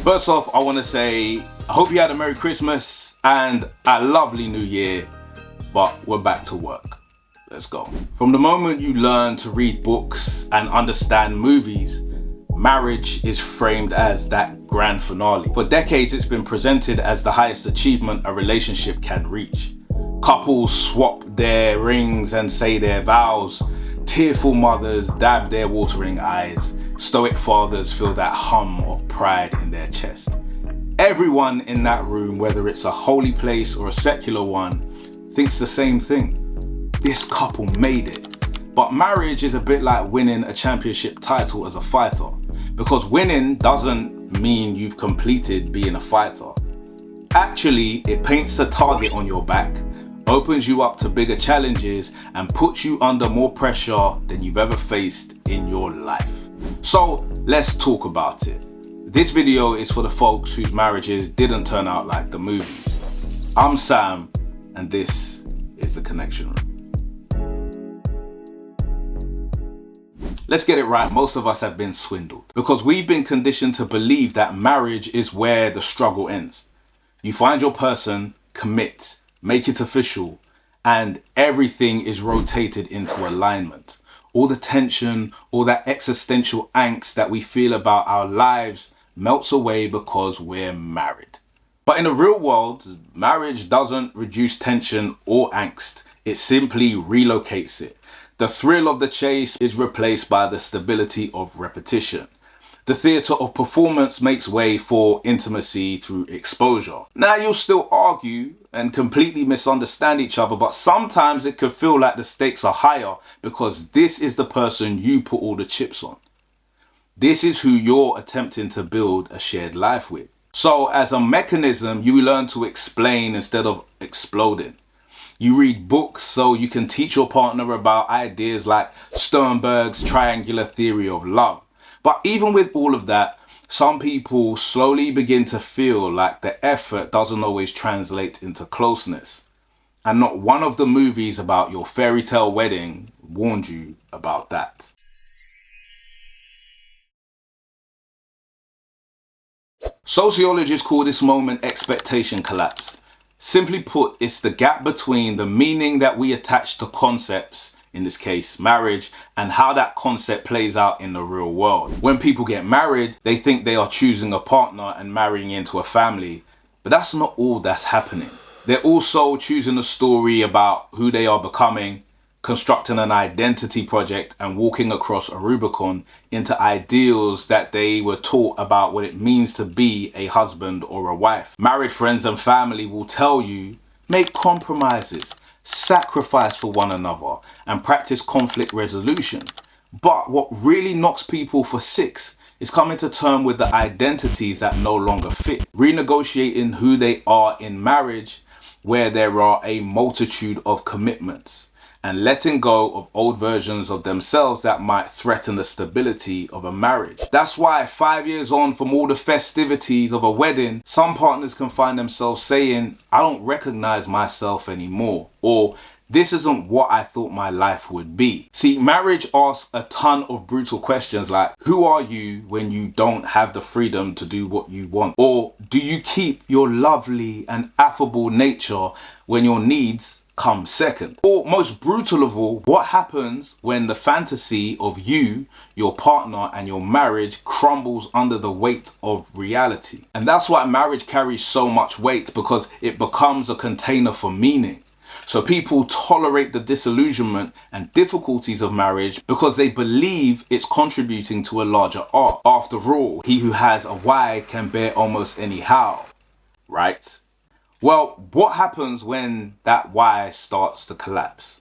First off, I want to say I hope you had a Merry Christmas and a lovely New Year, but we're back to work. Let's go. From the moment you learn to read books and understand movies, marriage is framed as that grand finale. For decades, it's been presented as the highest achievement a relationship can reach. Couples swap their rings and say their vows. Tearful mothers dab their watering eyes. Stoic fathers feel that hum of pride in their chest. Everyone in that room, whether it's a holy place or a secular one, thinks the same thing. This couple made it. But marriage is a bit like winning a championship title as a fighter, because winning doesn't mean you've completed being a fighter. Actually, it paints a target on your back, opens you up to bigger challenges, and puts you under more pressure than you've ever faced in your life. So let's talk about it. This video is for the folks whose marriages didn't turn out like the movies. I'm Sam, and this is The Connection Room. Let's get it right, most of us have been swindled because we've been conditioned to believe that marriage is where the struggle ends. You find your person, commit, make it official, and everything is rotated into alignment. All the tension, all that existential angst that we feel about our lives melts away because we're married. But in the real world, marriage doesn't reduce tension or angst. It simply relocates it. The thrill of the chase is replaced by the stability of repetition. The theatre of performance makes way for intimacy through exposure. Now, you'll still argue and completely misunderstand each other, but sometimes it can feel like the stakes are higher because this is the person you put all the chips on. This is who you're attempting to build a shared life with. So as a mechanism, you learn to explain instead of exploding. You read books so you can teach your partner about ideas like Sternberg's triangular theory of love. But even with all of that, some people slowly begin to feel like the effort doesn't always translate into closeness. And not one of the movies about your fairy tale wedding warned you about that. Sociologists call this moment expectation collapse. Simply put, it's the gap between the meaning that we attach to concepts, in this case marriage, and how that concept plays out in the real world. When people get married, they think they are choosing a partner and marrying into a family, but that's not all that's happening. They're also choosing a story about who they are becoming, constructing an identity project, and walking across a Rubicon into ideals that they were taught about what it means to be a husband or a wife. Married friends and family will tell you, make compromises, sacrifice for one another, and practice conflict resolution. But what really knocks people for six is coming to terms with the identities that no longer fit, renegotiating who they are in marriage where there are a multitude of commitments, and letting go of old versions of themselves that might threaten the stability of a marriage. That's why 5 years on from all the festivities of a wedding, some partners can find themselves saying, I don't recognize myself anymore, or this isn't what I thought my life would be. See, marriage asks a ton of brutal questions like, who are you when you don't have the freedom to do what you want? Or do you keep your lovely and affable nature when your needs come second? Or most brutal of all, what happens when the fantasy of you, your partner, and your marriage crumbles under the weight of reality? And that's why marriage carries so much weight, because it becomes a container for meaning. So people tolerate the disillusionment and difficulties of marriage because they believe it's contributing to a larger arc. After all, he who has a why can bear almost any how, right? Well, what happens when that why starts to collapse?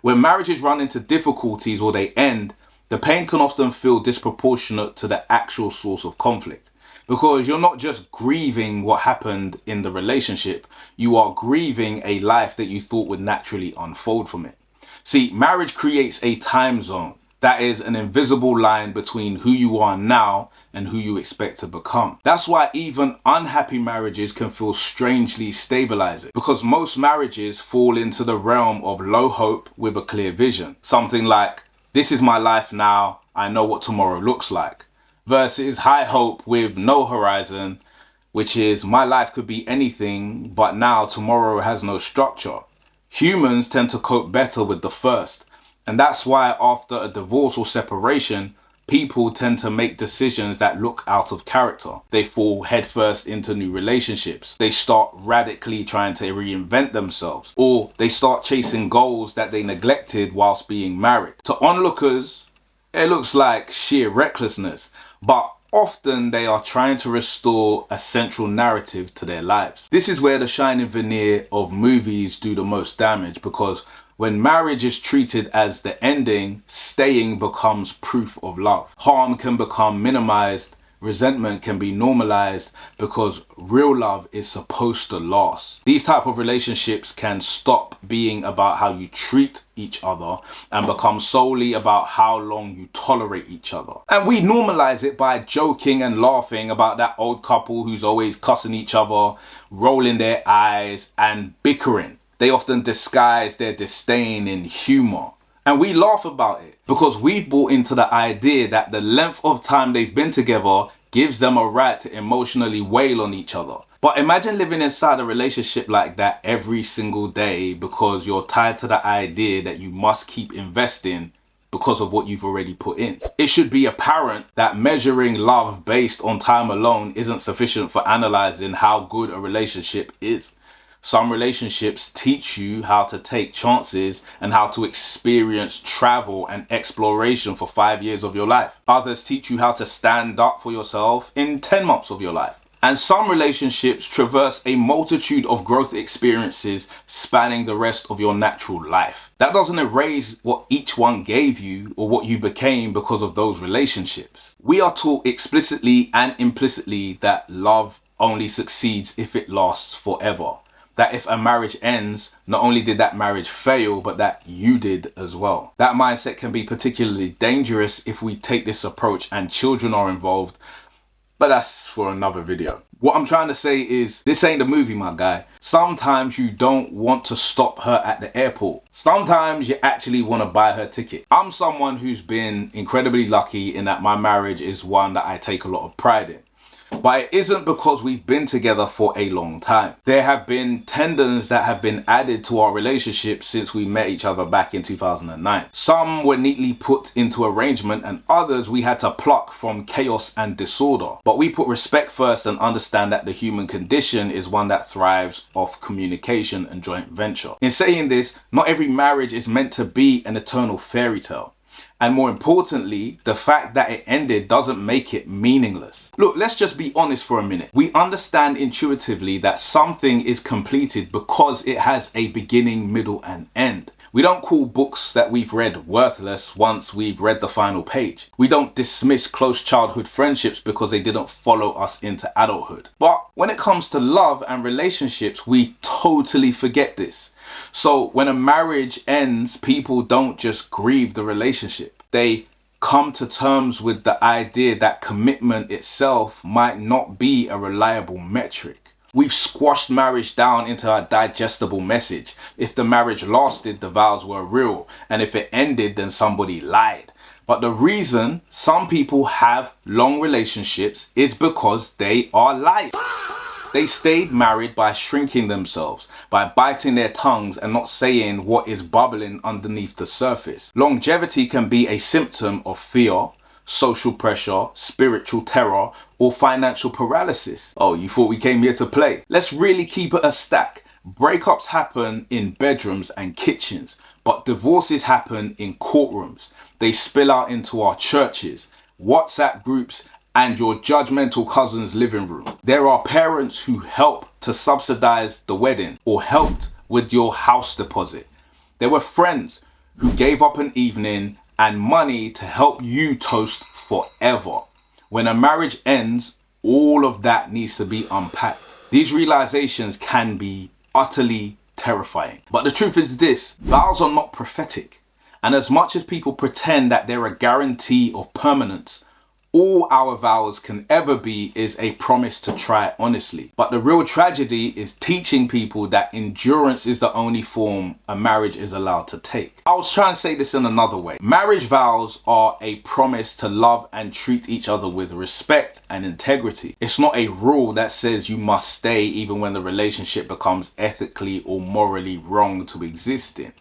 When marriages run into difficulties or they end, the pain can often feel disproportionate to the actual source of conflict. Because you're not just grieving what happened in the relationship, you are grieving a life that you thought would naturally unfold from it. See, marriage creates a time zone. That is an invisible line between who you are now and who you expect to become. That's why even unhappy marriages can feel strangely stabilizing, because most marriages fall into the realm of low hope with a clear vision. Something like, this is my life now, I know what tomorrow looks like, versus high hope with no horizon, which is my life could be anything, but now tomorrow has no structure. Humans tend to cope better with the first, and that's why after a divorce or separation, people tend to make decisions that look out of character. They fall headfirst into new relationships. They start radically trying to reinvent themselves, or they start chasing goals that they neglected whilst being married. To onlookers, it looks like sheer recklessness, but often they are trying to restore a central narrative to their lives. This is where the shiny veneer of movies do the most damage, because when marriage is treated as the ending, staying becomes proof of love. Harm can become minimized, resentment can be normalized, because real love is supposed to last. These type of relationships can stop being about how you treat each other and become solely about how long you tolerate each other. And we normalize it by joking and laughing about that old couple who's always cussing each other, rolling their eyes and bickering. They often disguise their disdain in humor. And we laugh about it because we've bought into the idea that the length of time they've been together gives them a right to emotionally wail on each other. But imagine living inside a relationship like that every single day because you're tied to the idea that you must keep investing because of what you've already put in. It should be apparent that measuring love based on time alone isn't sufficient for analyzing how good a relationship is. Some relationships teach you how to take chances and how to experience travel and exploration for 5 years of your life. Others teach you how to stand up for yourself in 10 months of your life. And some relationships traverse a multitude of growth experiences spanning the rest of your natural life. That doesn't erase what each one gave you or what you became because of those relationships. We are taught explicitly and implicitly that love only succeeds if it lasts forever. That if a marriage ends, not only did that marriage fail, but that you did as well. That mindset can be particularly dangerous if we take this approach and children are involved, but that's for another video. What I'm trying to say is, this ain't a movie, my guy. Sometimes you don't want to stop her at the airport. Sometimes you actually want to buy her ticket. I'm someone who's been incredibly lucky in that my marriage is one that I take a lot of pride in. But it isn't because we've been together for a long time. There have been tendons that have been added to our relationship since we met each other back in 2009. Some were neatly put into arrangement and others we had to pluck from chaos and disorder. But we put respect first and understand that the human condition is one that thrives off communication and joint venture. In saying this, not every marriage is meant to be an eternal fairy tale. And more importantly, the fact that it ended doesn't make it meaningless. Look, let's just be honest for a minute. We understand intuitively that something is completed because it has a beginning, middle, and end. We don't call books that we've read worthless once we've read the final page. We don't dismiss close childhood friendships because they didn't follow us into adulthood. But when it comes to love and relationships, we totally forget this. So when a marriage ends, people don't just grieve the relationship. They come to terms with the idea that commitment itself might not be a reliable metric. We've squashed marriage down into a digestible message. If the marriage lasted, the vows were real. And if it ended, then somebody lied. But the reason some people have long relationships is because they are liars. They stayed married by shrinking themselves, by biting their tongues and not saying what is bubbling underneath the surface. Longevity can be a symptom of fear, social pressure, spiritual terror, or financial paralysis. Oh, you thought we came here to play? Let's really keep it a stack. Breakups happen in bedrooms and kitchens, but divorces happen in courtrooms. They spill out into our churches, WhatsApp groups, and your judgmental cousin's living room. There are parents who help to subsidize the wedding or helped with your house deposit. There were friends who gave up an evening and money to help you toast forever. When a marriage ends, all of that needs to be unpacked. These realizations can be utterly terrifying. But the truth is this, vows are not prophetic. And as much as people pretend that they're a guarantee of permanence, All our vows can ever be is a promise to try honestly. But the real tragedy is teaching people that endurance is the only form a marriage is allowed to take. I was trying to say this in another way. Marriage vows are a promise to love and treat each other with respect and integrity. It's not a rule that says you must stay even when the relationship becomes ethically or morally wrong to exist in.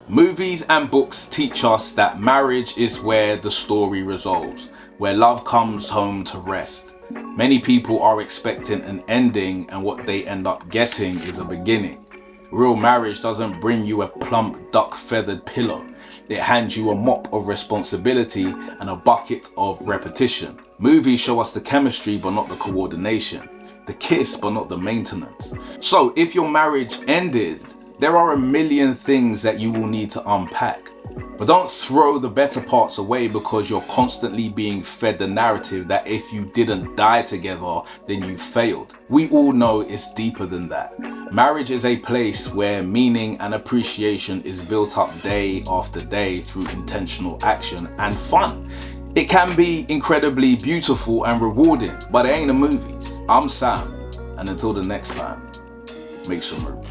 Movies and books teach us that marriage is where the story resolves, where love comes home to rest. Many people are expecting an ending, and what they end up getting is a beginning. Real marriage doesn't bring you a plump duck-feathered pillow. It hands you a mop of responsibility and a bucket of repetition. Movies show us the chemistry but not the coordination, the kiss but not the maintenance. So if your marriage ended, there are a million things that you will need to unpack. But don't throw the better parts away because you're constantly being fed the narrative that if you didn't die together, then you failed. We all know it's deeper than that. Marriage is a place where meaning and appreciation is built up day after day through intentional action and fun. It can be incredibly beautiful and rewarding, but it ain't the movies. I'm Sam, and until the next time, make some room.